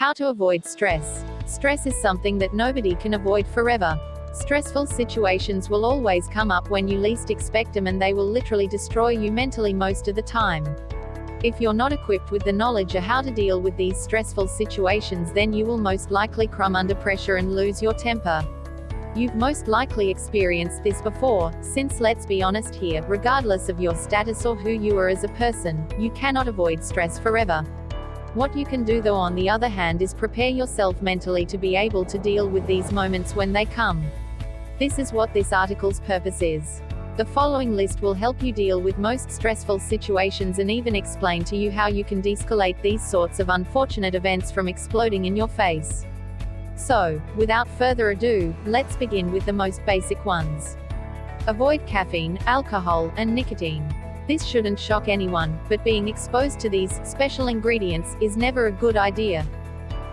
How to avoid stress. Stress is something that nobody can avoid forever. Stressful situations will always come up when you least expect them, and they will literally destroy you mentally most of the time. If you're not equipped with the knowledge of how to deal with these stressful situations, then you will most likely crumb under pressure and lose your temper. You've most likely experienced this before, since let's be honest here, regardless of your status or who you are as a person, you cannot avoid stress forever. What you can do though, on the other hand, is prepare yourself mentally to be able to deal with these moments when they come. This is what this article's purpose is. The following list will help you deal with most stressful situations and even explain to you how you can de-escalate these sorts of unfortunate events from exploding in your face. So, without further ado, let's begin with the most basic ones. Avoid caffeine, alcohol, and nicotine. This shouldn't shock anyone, but being exposed to these special ingredients is never a good idea.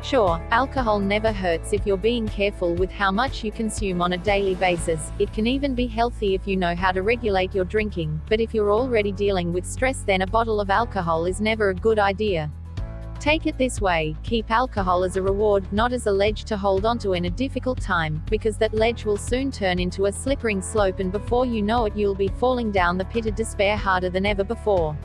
Sure, alcohol never hurts if you're being careful with how much you consume on a daily basis. It can even be healthy if you know how to regulate your drinking, but if you're already dealing with stress, then a bottle of alcohol is never a good idea. Take it this way: keep alcohol as a reward, not as a ledge to hold onto in a difficult time, because that ledge will soon turn into a slippery slope, and before you know it, you'll be falling down the pit of despair harder than ever before.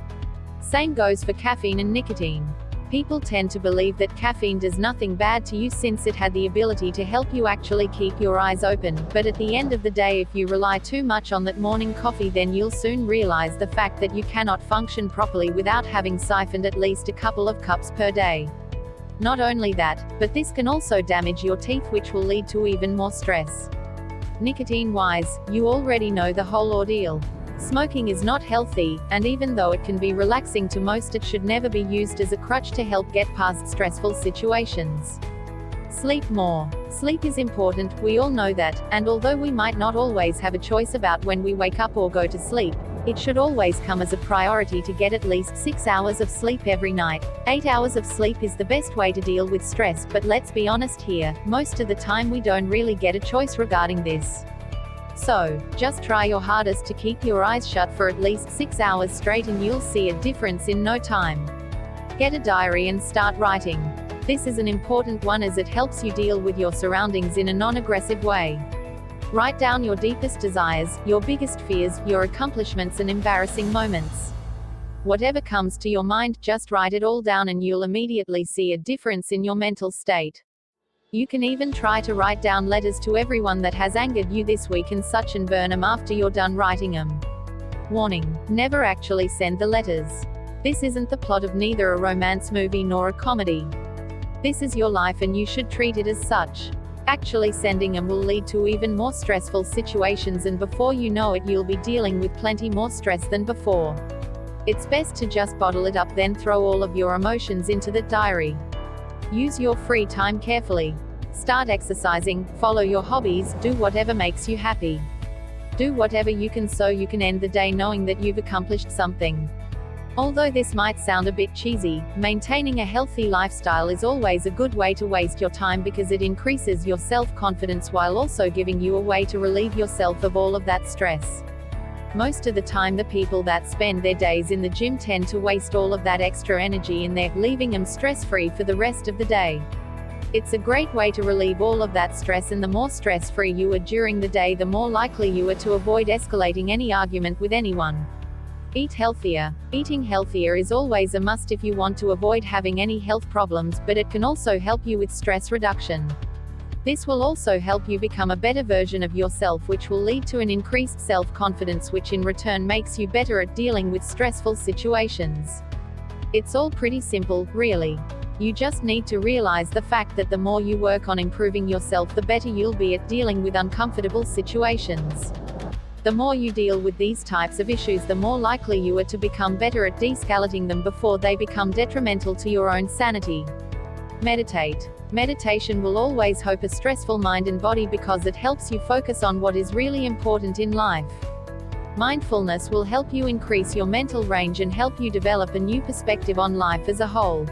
Same goes for caffeine and nicotine. People tend to believe that caffeine does nothing bad to you since it had the ability to help you actually keep your eyes open, but at the end of the day, if you rely too much on that morning coffee, then you'll soon realize the fact that you cannot function properly without having siphoned at least a couple of cups per day. Not only that, but this can also damage your teeth, which will lead to even more stress. Nicotine-wise, you already know the whole ordeal. Smoking is not healthy, and even though it can be relaxing to most, it should never be used as a crutch to help get past stressful situations. Sleep more. Sleep is important, we all know that, and although we might not always have a choice about when we wake up or go to sleep, it should always come as a priority to get at least 6 hours of sleep every night. 8 hours of sleep is the best way to deal with stress, but let's be honest here, most of the time we don't really get a choice regarding this. So, just try your hardest to keep your eyes shut for at least 6 hours straight, and you'll see a difference in no time. Get a diary and start writing. This is an important one as it helps you deal with your surroundings in a non-aggressive way. Write down your deepest desires, your biggest fears, your accomplishments and embarrassing moments. Whatever comes to your mind, just write it all down and you'll immediately see a difference in your mental state. You can even try to write down letters to everyone that has angered you this week and such, and burn them after you're done writing them. Warning: never actually send the letters. This isn't the plot of neither a romance movie nor a comedy. This is your life and you should treat it as such. Actually sending them will lead to even more stressful situations, and before you know it, you'll be dealing with plenty more stress than before. It's best to just bottle it up, then throw all of your emotions into the diary. Use your free time carefully. Start exercising, follow your hobbies, do whatever makes you happy. Do whatever you can so you can end the day knowing that you've accomplished something. Although this might sound a bit cheesy, maintaining a healthy lifestyle is always a good way to waste your time, because it increases your self-confidence while also giving you a way to relieve yourself of all of that stress. Most of the time, the people that spend their days in the gym tend to waste all of that extra energy in there, leaving them stress-free for the rest of the day. It's a great way to relieve all of that stress, and the more stress-free you are during the day, the more likely you are to avoid escalating any argument with anyone. Eat healthier. Eating healthier is always a must if you want to avoid having any health problems, but it can also help you with stress reduction. This will also help you become a better version of yourself, which will lead to an increased self-confidence, which in return makes you better at dealing with stressful situations. It's all pretty simple, really. You just need to realize the fact that the more you work on improving yourself, the better you'll be at dealing with uncomfortable situations. The more you deal with these types of issues, the more likely you are to become better at de-escalating them before they become detrimental to your own sanity. Meditate. Meditation will always help a stressful mind and body, because it helps you focus on what is really important in life. Mindfulness will help you increase your mental range and help you develop a new perspective on life as a whole.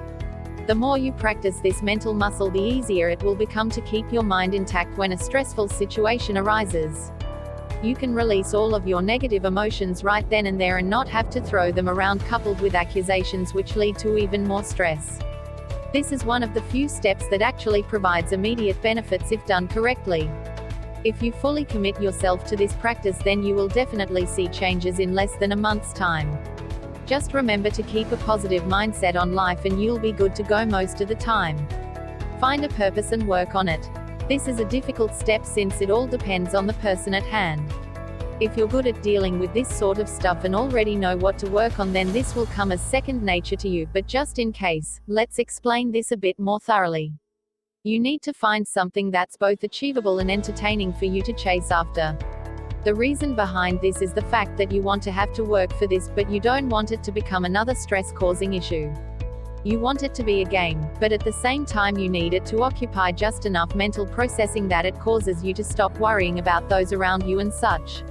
The more you practice this mental muscle, the easier it will become to keep your mind intact when a stressful situation arises. You can release all of your negative emotions right then and there and not have to throw them around, coupled with accusations which lead to even more stress. This is one of the few steps that actually provides immediate benefits if done correctly. If you fully commit yourself to this practice, then you will definitely see changes in less than a month's time. Just remember to keep a positive mindset on life and you'll be good to go most of the time. Find a purpose and work on it. This is a difficult step since it all depends on the person at hand. If you're good at dealing with this sort of stuff and already know what to work on, then this will come as second nature to you, but just in case, let's explain this a bit more thoroughly. You need to find something that's both achievable and entertaining for you to chase after. The reason behind this is the fact that you want to have to work for this, but you don't want it to become another stress-causing issue. You want it to be a game, but at the same time you need it to occupy just enough mental processing that it causes you to stop worrying about those around you and such.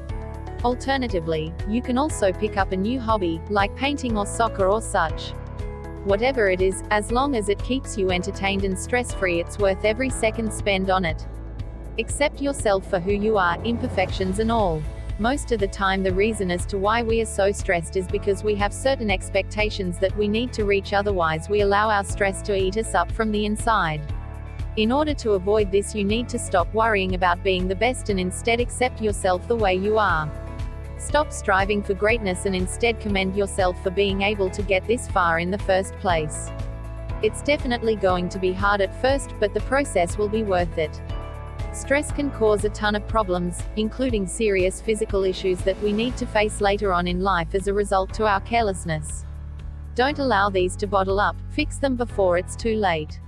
Alternatively, you can also pick up a new hobby, like painting or soccer or such. Whatever it is, as long as it keeps you entertained and stress-free, it's worth every second spent on it. Accept yourself for who you are, imperfections and all. Most of the time the reason as to why we are so stressed is because we have certain expectations that we need to reach, otherwise we allow our stress to eat us up from the inside. In order to avoid this, you need to stop worrying about being the best and instead accept yourself the way you are. Stop striving for greatness and instead commend yourself for being able to get this far in the first place. It's definitely going to be hard at first, but the process will be worth it. Stress can cause a ton of problems, including serious physical issues that we need to face later on in life as a result to our carelessness. Don't allow these to bottle up, fix them before it's too late.